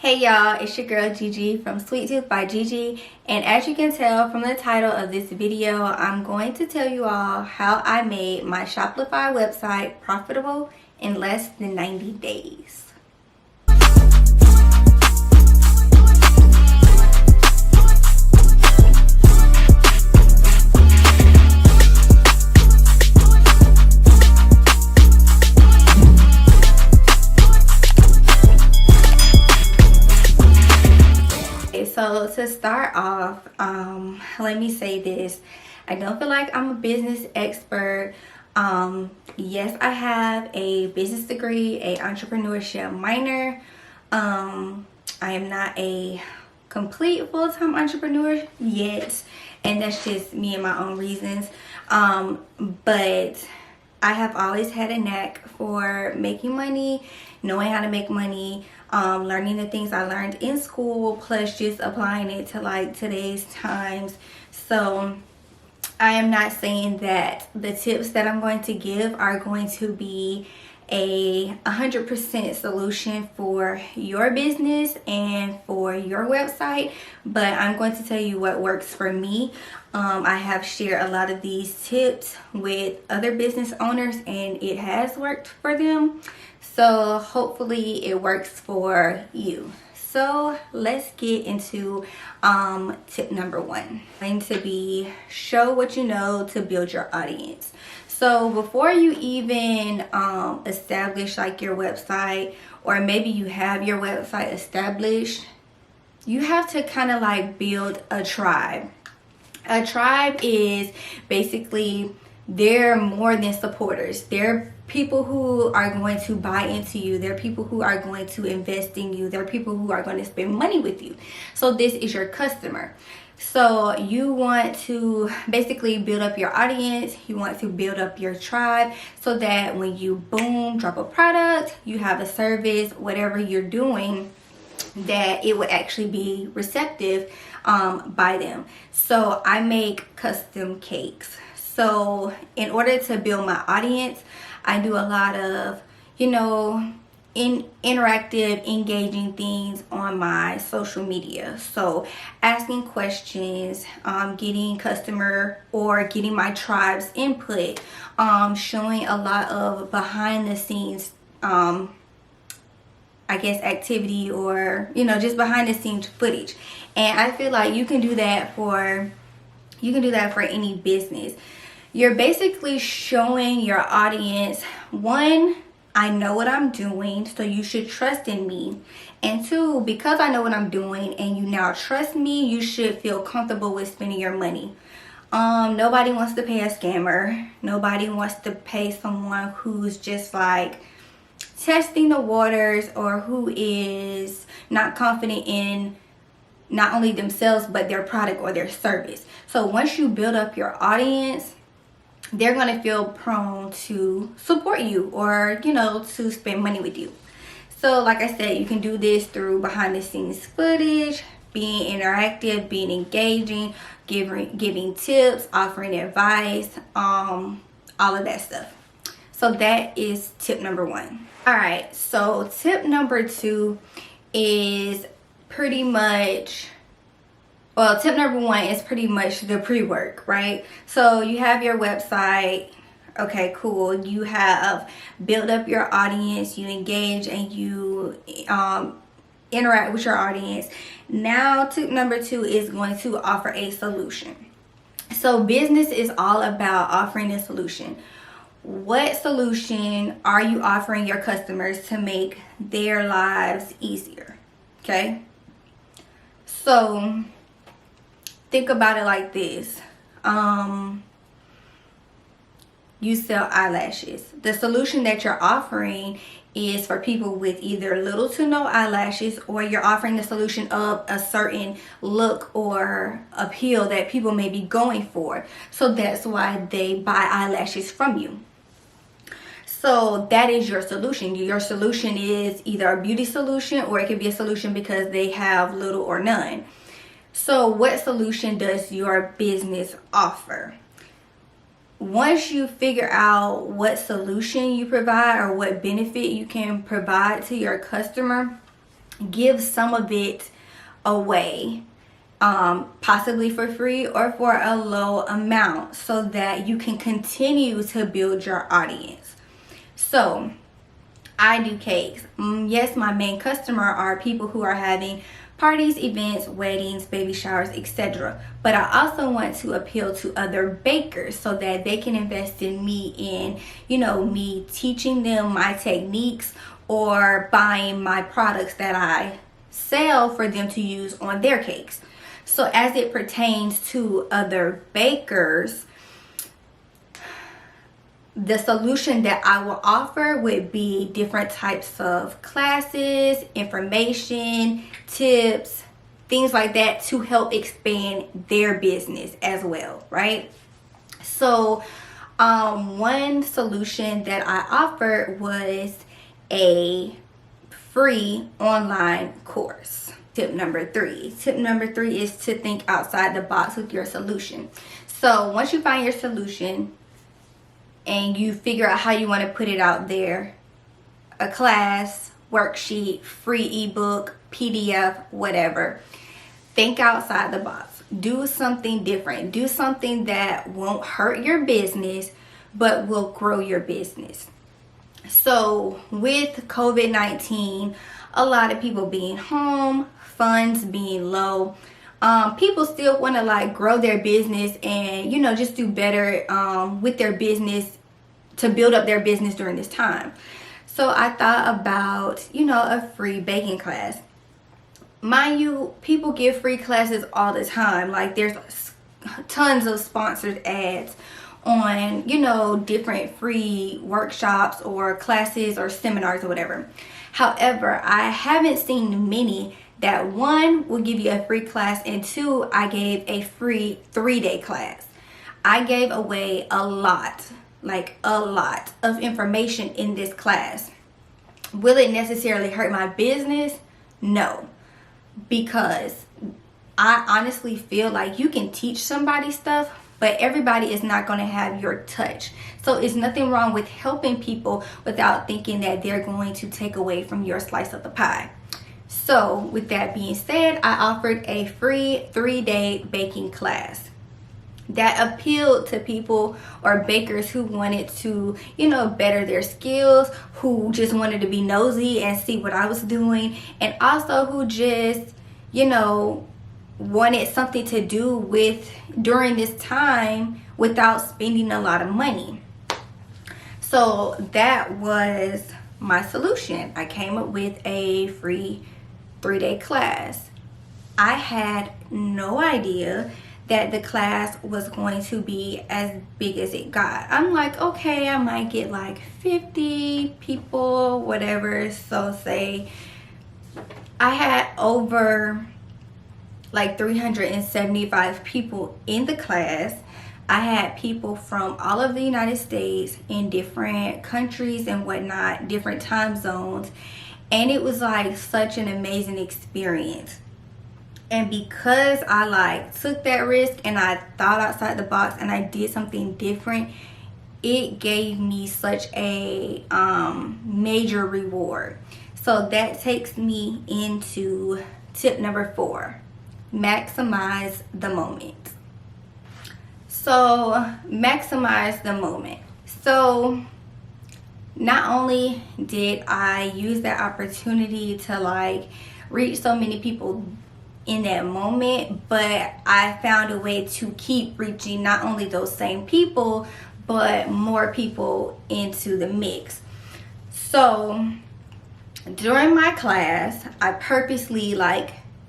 Hey y'all, it's your girl Gigi from Sweet Tooth by Gigi, and as you can tell from the title of this video, I'm going to tell you all how I made my Shopify website profitable in less than 90 days. So to start off, let me say this. I don't feel like I'm a business expert. Yes, I have a business degree, a entrepreneurship minor. I am not a complete full-time entrepreneur yet, and that's just me and my own reasons. But I have always had a knack for making money, knowing how to make money, learning the things I learned in school, plus just applying it to like today's times. So I am not saying that the tips that I'm going to give are going to be a 100% solution for your business and for your website, but I'm going to tell you what works for me. I have shared a lot of these tips with other business owners and it has worked for them, so hopefully it works for you. So let's get into tip number one. Going to be show what you know to build your audience. So before you even establish like your website, or maybe you have your website established, you have to kind of like build a tribe. A tribe is basically, they're more than supporters. They're people who are going to buy into you. They're people who are going to invest in you. They're people who are going to spend money with you. So this is your customer. So you want to basically build up your audience. You want to build up your tribe so that when you boom, drop a product, you have a service, whatever you're doing, that it would actually be receptive by them. So I make custom cakes. So in order to build my audience, I do a lot of, interactive, engaging things on my social media. So asking questions, getting customer or getting my tribe's input, showing a lot of behind the scenes, activity, or, just behind the scenes footage. And I feel like you can do that for any business. You're basically showing your audience, one, I know what I'm doing, so you should trust in me. And two, because I know what I'm doing and you now trust me, you should feel comfortable with spending your money. Nobody wants to pay a scammer. Nobody wants to pay someone who's just like testing the waters, or who is not confident in not only themselves but their product or their service. So once you build up your audience, they're going to feel prone to support you, or to spend money with you. So like I said, you can do this through behind the scenes footage, being interactive, being engaging, giving tips, offering advice, all of that stuff. So that is tip number one. All right, so tip number two is pretty much, well, tip number one is pretty much the pre-work, right? So you have your website. Okay, cool. You have built up your audience, you engage and you interact with your audience. Now tip number two is going to offer a solution. So business is all about offering a solution. What solution are you offering your customers to make their lives easier? Okay, so think about it like this. You sell eyelashes. The solution that you're offering is for people with either little to no eyelashes, or you're offering the solution of a certain look or appeal that people may be going for. So that's why they buy eyelashes from you. So that is your solution. Your solution is either a beauty solution, or it could be a solution because they have little or none. So what solution does your business offer? Once you figure out what solution you provide or what benefit you can provide to your customer, give some of it away, possibly for free or for a low amount, so that you can continue to build your audience. So I do cakes. Yes, my main customer are people who are having parties, events, weddings, baby showers, etc. But I also want to appeal to other bakers so that they can invest in me, me teaching them my techniques or buying my products that I sell for them to use on their cakes. So as it pertains to other bakers, the solution that I will offer would be different types of classes, information, tips, things like that to help expand their business as well, right? So one solution that I offered was a free online course. Tip number 3. Tip number 3 is to think outside the box with your solution. So once you find your solution and you figure out how you want to put it out there, a class, worksheet, free ebook, PDF, whatever, think outside the box. Do something different. Do something that won't hurt your business but will grow your business. So with COVID-19, a lot of people being home, funds being low, people still want to grow their business and just do better with their business, to build up their business during this time. So I thought about a free baking class. Mind you, people give free classes all the time. There's tons of sponsored ads on different free workshops or classes or seminars or whatever. However, I haven't seen many that, one, will give you a free class, and two, I gave a free 3-day class. I gave away a lot of information in this class. Will it necessarily hurt my business? No, because I honestly feel like you can teach somebody stuff, but everybody is not going to have your touch. So it's nothing wrong with helping people without thinking that they're going to take away from your slice of the pie. So with that being said, I offered a free 3-day baking class that appealed to people or bakers who wanted to, better their skills, who just wanted to be nosy and see what I was doing, and also who just, wanted something to do with during this time without spending a lot of money. So that was my solution. I came up with a free 3-day class. I had no idea that the class was going to be as big as it got. I'm like, okay, I might get 50 people, whatever. So say I had over 375 people in the class. I had people from all of the United States in different countries and whatnot, different time zones. And it was such an amazing experience. And because I took that risk and I thought outside the box and I did something different, it gave me such a major reward. So that takes me into tip number 4. Maximize the moment. So maximize the moment. So not only did I use that opportunity to reach so many people in that moment, but I found a way to keep reaching not only those same people but more people into the mix. So during my class, I purposely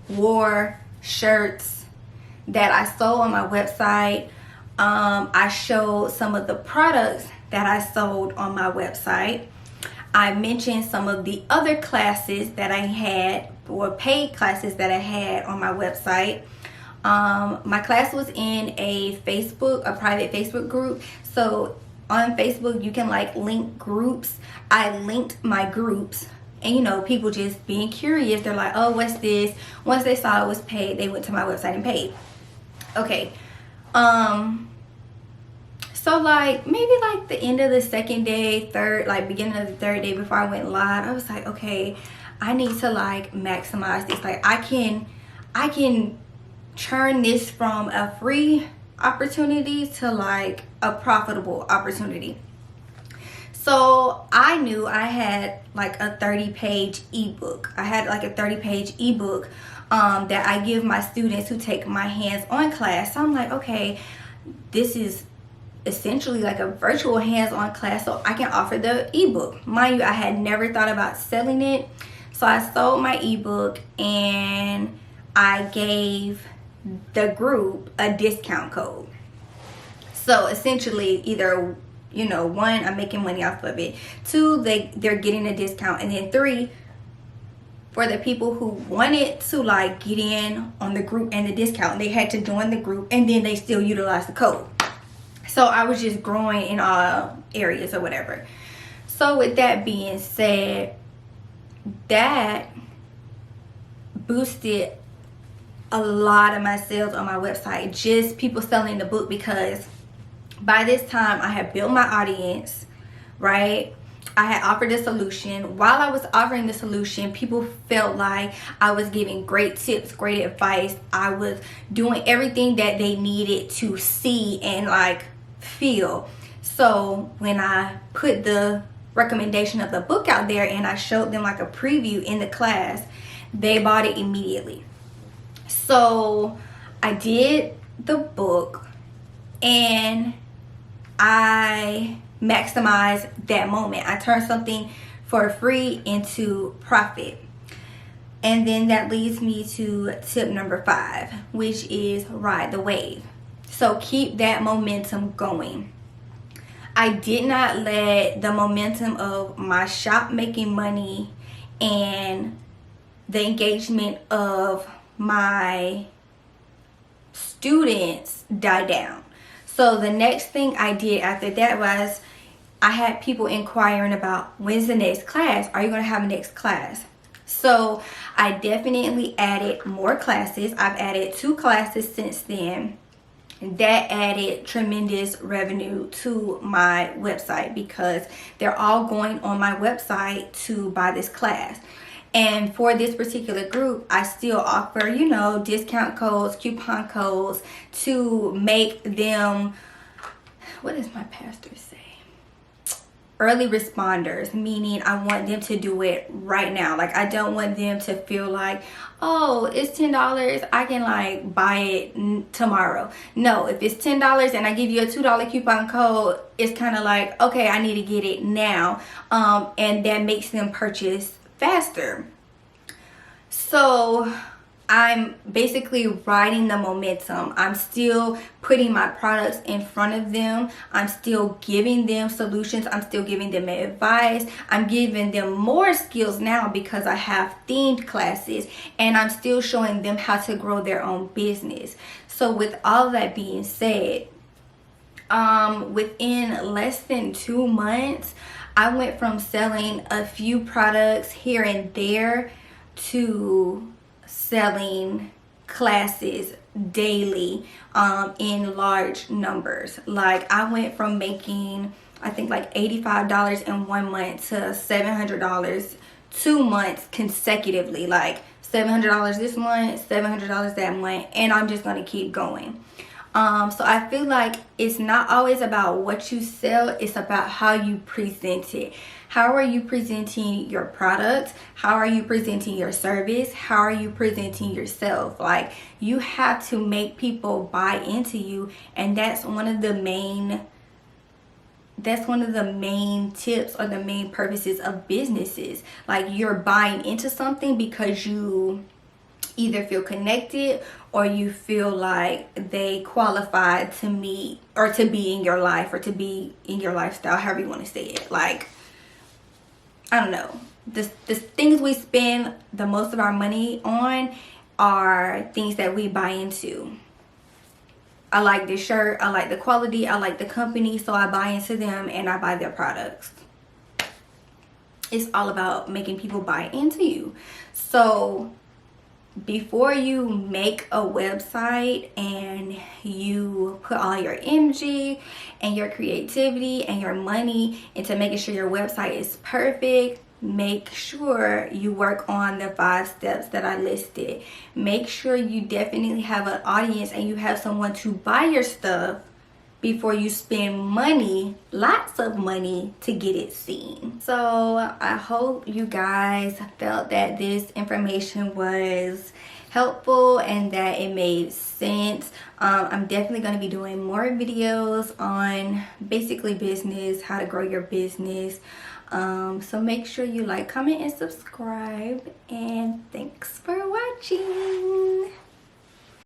wore shirts that I sold on my website. I showed some of the products that I sold on my website. I mentioned some of the other classes that I had, or paid classes that I had on my website. My class was in a private Facebook group. So on Facebook, you can link groups. I linked my groups. And people just being curious, they're like, oh, what's this? Once they saw it was paid, they went to my website and paid. Okay. So maybe the end of the second day, beginning of the third day before I went live, I was like, okay, I need to like maximize this. Like I can turn this from a free opportunity to like a profitable opportunity. So I knew I had like a 30-page ebook. I had like a 30-page ebook that I give my students who take my hands-on class. So I'm like, okay, this is essentially like a virtual hands-on class, so I can offer the ebook. Mind you, I had never thought about selling it. So I sold my ebook and I gave the group a discount code. So essentially, either, you know, one, I'm making money off of it. Two, they're getting a discount. And then three, for the people who wanted to like get in on the group and the discount, they had to join the group and then they still utilize the code. So I was just growing in all areas or whatever. So with that being said, that boosted a lot of my sales on my website, just people selling the book, because by this time I had built my audience, right? I had offered a solution. While I was offering the solution, people felt like I was giving great tips, great advice. I was doing everything that they needed to see and like feel. So when I put the recommendation of the book out there and I showed them like a preview in the class, they bought it immediately. So I did the book and I maximized that moment. I turned something for free into profit. And then that leads me to tip number 5, which is ride the wave. So keep that momentum going. I did not let the momentum of my shop making money and the engagement of my students die down. So the next thing I did after that was I had people inquiring about, when's the next class? Are you going to have a next class? So I definitely added more classes. I've added 2 classes since then. That added tremendous revenue to my website because they're all going on my website to buy this class. And for this particular group, I still offer, you know, discount codes, coupon codes to make them, what does my pastor say? Early responders, meaning I want them to do it right now. Like I don't want them to feel like, oh, it's $10, I can like buy it tomorrow. No, if it's $10 and I give you a $2 coupon code, it's kind of like, okay, I need to get it now. And that makes them purchase faster. So I'm basically riding the momentum. I'm still putting my products in front of them. I'm still giving them solutions. I'm still giving them advice. I'm giving them more skills now because I have themed classes, and I'm still showing them how to grow their own business. So with all that being said, within less than 2 months, I went from selling a few products here and there to selling classes daily in large numbers. Like I went from making, I think like $85 in 1 month to $700 2 months consecutively. Like $700 this month, $700 that month, and I'm just gonna keep going. So I feel like it's not always about what you sell, it's about how you present it. How are you presenting your product? How are you presenting your service? How are you presenting yourself? Like you have to make people buy into you, and that's one of the main tips or the main purposes of businesses. Like you're buying into something because you either feel connected or you feel like they qualify to meet or to be in your life or to be in your lifestyle, however you want to say it. Like, I don't know. The things we spend the most of our money on are things that we buy into. I like this shirt, I like the quality, I like the company, so I buy into them and I buy their products. It's all about making people buy into you. So before you make a website and you put all your energy and your creativity and your money into making sure your website is perfect, make sure you work on the 5 steps that I listed. Make sure you definitely have an audience and you have someone to buy your stuff before you spend money, lots of money, to get it seen. So I hope you guys felt that this information was helpful and that it made sense. I'm definitely going to be doing more videos on basically business, how to grow your business. So make sure you like, comment, and subscribe. And thanks for watching.